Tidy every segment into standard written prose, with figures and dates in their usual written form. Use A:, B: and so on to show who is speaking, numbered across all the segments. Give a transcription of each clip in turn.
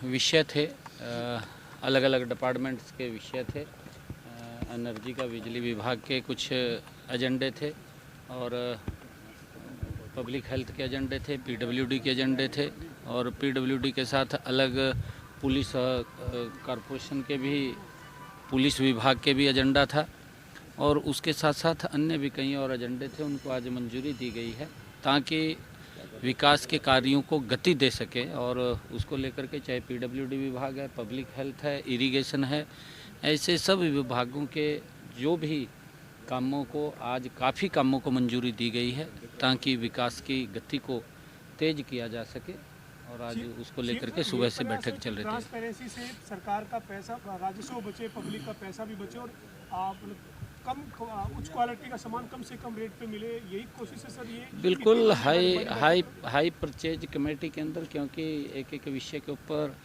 A: विषय थे, अलग अलग डिपार्टमेंट्स के विषय थे। एनर्जी का बिजली विभाग के कुछ एजेंडे थे और पब्लिक हेल्थ के एजेंडे थे, पीडब्ल्यूडी के एजेंडे थे और पीडब्ल्यूडी के साथ अलग पुलिस कॉरपोरेशन के भी, पुलिस विभाग के भी एजेंडा था और उसके साथ साथ अन्य भी कई और एजेंडे थे। उनको आज मंजूरी दी गई है ताकि विकास के कार्यों को गति दे सके और उसको लेकर के चाहे पीडब्ल्यूडी विभाग है, पब्लिक हेल्थ है, इरिगेशन है, ऐसे सब विभागों के जो भी कामों को आज काफ़ी कामों को मंजूरी दी गई है ताकि विकास की गति को तेज किया जा सके और आज उसको लेकर के सुबह से बैठक चल रही थी।
B: ट्रांसपेरेंसी से सरकार का पैसा, राजस्व बचे, पब्लिक का पैसा भी बचे और कम उच्च क्वालिटी का सामान कम से कम रेट पे मिले, यही कोशिश है सर। ये
A: बिल्कुल हाई परचेज कमेटी के अंदर, क्योंकि एक एक विषय के ऊपर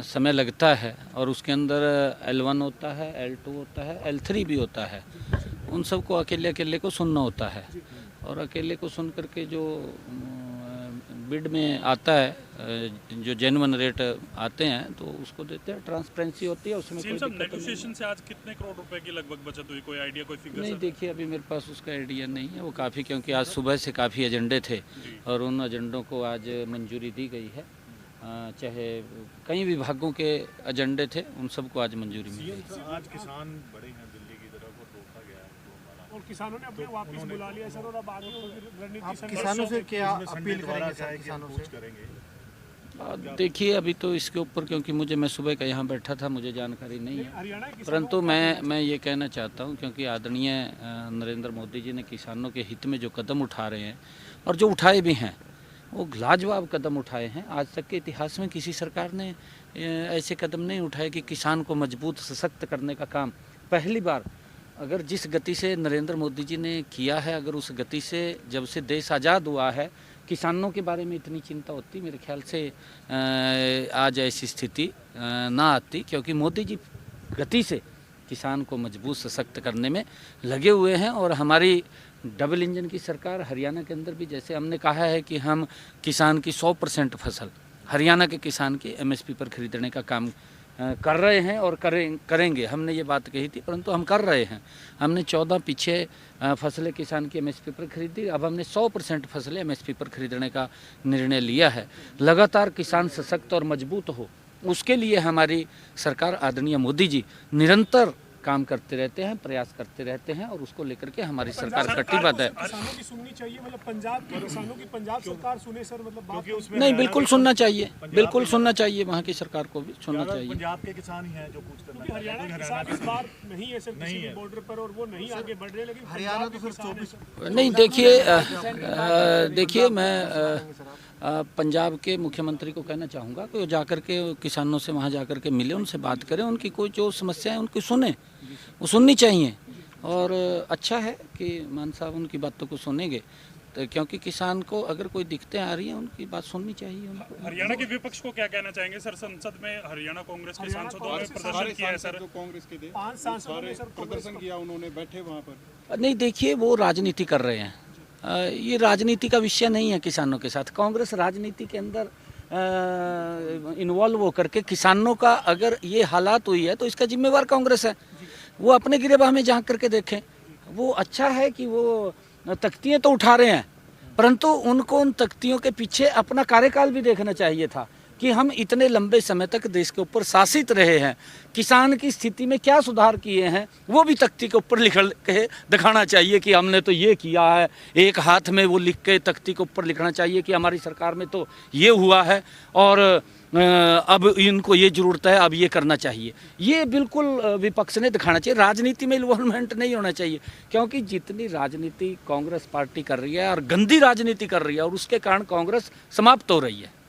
A: समय लगता है और उसके अंदर L1 होता है, L2 होता है, L3 भी होता है। उन सबको अकेले अकेले को सुनना होता है और अकेले को सुन करके जो बिड में आता है, जो जेन्युइन रेट आते हैं तो उसको देते हैं। ट्रांसपेरेंसी होती है उसमें। कोई
C: नेगोशिएशन से आज कितने करोड़ रुपए की लगभग बचत हुई, कोई आइडिया, कोई फिगर?
A: नहीं, देखिए अभी मेरे पास उसका आइडिया नहीं है। वो काफ़ी, क्योंकि आज सुबह से काफ़ी एजेंडे थे और उन एजेंडों को आज मंजूरी दी गई है। चाहे कई विभागों के एजेंडे थे, उन सबको आज मंजूरी मिली।
C: आज किसान बड़े हैं दिल्ली की तरफ और रोका गया है
B: और किसानों ने अपने वापस बुला लिया सर। और अब आगे रणनीति
D: किसानों से क्या अपील करेंगे सर? किसानों से
A: देखिए अभी तो इसके ऊपर, क्योंकि मैं सुबह का यहाँ बैठा था, मुझे जानकारी नहीं है, परंतु मैं ये कहना चाहता हूँ क्योंकि आदरणीय नरेंद्र मोदी जी ने किसानों के हित में जो कदम उठा रहे हैं और जो उठाए भी हैं वो लाजवाब कदम उठाए हैं। आज तक के इतिहास में किसी सरकार ने ऐसे कदम नहीं उठाए कि किसान को मजबूत सशक्त करने का काम पहली बार, अगर जिस गति से नरेंद्र मोदी जी ने किया है, अगर उस गति से जब से देश आज़ाद हुआ है किसानों के बारे में इतनी चिंता होती, मेरे ख्याल से आज ऐसी स्थिति ना आती, क्योंकि मोदी जी गति से किसान को मजबूत सशक्त करने में लगे हुए हैं। और हमारी डबल इंजन की सरकार हरियाणा के अंदर भी, जैसे हमने कहा है कि हम किसान की 100% फसल हरियाणा के किसान की MSP पर खरीदने का काम कर रहे हैं और करेंगे। हमने ये बात कही थी, परंतु हम कर रहे हैं। हमने 14 पीछे फसलें किसान की MSP पर खरीदी, अब हमने 100% फसलें MSP पर खरीदने का निर्णय लिया है। लगातार किसान सशक्त और मजबूत हो, उसके लिए हमारी सरकार, आदरणीय मोदी जी निरंतर काम करते रहते हैं, प्रयास करते रहते हैं और उसको लेकर के हमारी सरकार कटिबद्ध है।
B: किसानों की सुननी चाहिए, मतलब पंजाब के किसानों की पंजाब सरकार सुने सर, मतलब
A: नहीं, बिल्कुल सुनना चाहिए, बिल्कुल सुनना चाहिए, वहाँ की सरकार को भी सुनना चाहिए।
C: पंजाब के किसान ही हैं जो कुछ करना
B: क्योंकि हरियाणा के किसान इस बार नहीं है सर किसी भी बॉर्डर पर और वो नहीं आगे बढ़ रहे, लेकिन
D: हरियाणा तो सिर्फ 24
A: नहीं। देखिए मैं पंजाब के मुख्यमंत्री को कहना चाहूँगा कि वो जाकर के किसानों से वहाँ जाकर के मिले, उनसे बात करें, उनकी कोई जो समस्या है उनकी सुने, वो सुननी चाहिए। और अच्छा है कि मान साहब उनकी बातों को सुनेंगे, तो क्योंकि किसान को अगर कोई दिक्कतें आ रही हैं उनकी बात सुननी चाहिए उनको।
C: हरियाणा के विपक्ष को क्या कहना चाहेंगे सर? संसद में हरियाणा कांग्रेस के सांसदों ने प्रदर्शन किया है सर।
E: कांग्रेस के
B: 5 सांसदों ने सर
E: प्रदर्शन किया, उन्होंने बैठे वहाँ पर।
A: नहीं, देखिए वो राजनीति कर रहे हैं, ये राजनीति का विषय नहीं है किसानों के साथ। कांग्रेस राजनीति के अंदर इन्वॉल्व होकर के किसानों का अगर ये हालात हुई है तो इसका जिम्मेवार कांग्रेस है। वो अपने गिरेबान में झांक करके देखें। वो अच्छा है कि वो तख्तियाँ तो उठा रहे हैं, परंतु उनको उन तख्तियों के पीछे अपना कार्यकाल भी देखना चाहिए था कि हम इतने लंबे समय तक देश के ऊपर शासित रहे हैं, किसान की स्थिति में क्या सुधार किए हैं वो भी तख्ती के ऊपर लिख के दिखाना चाहिए कि हमने तो ये किया है। एक हाथ में वो लिख के तख्ती के ऊपर लिखना चाहिए कि हमारी सरकार में तो ये हुआ है और अब इनको ये ज़रूरत है, अब ये करना चाहिए। ये बिल्कुल विपक्ष ने दिखाना चाहिए। राजनीति में इन्वॉल्वमेंट नहीं होना चाहिए, क्योंकि जितनी राजनीति कांग्रेस पार्टी कर रही है और गंदी राजनीति कर रही है और उसके कारण कांग्रेस समाप्त हो रही है।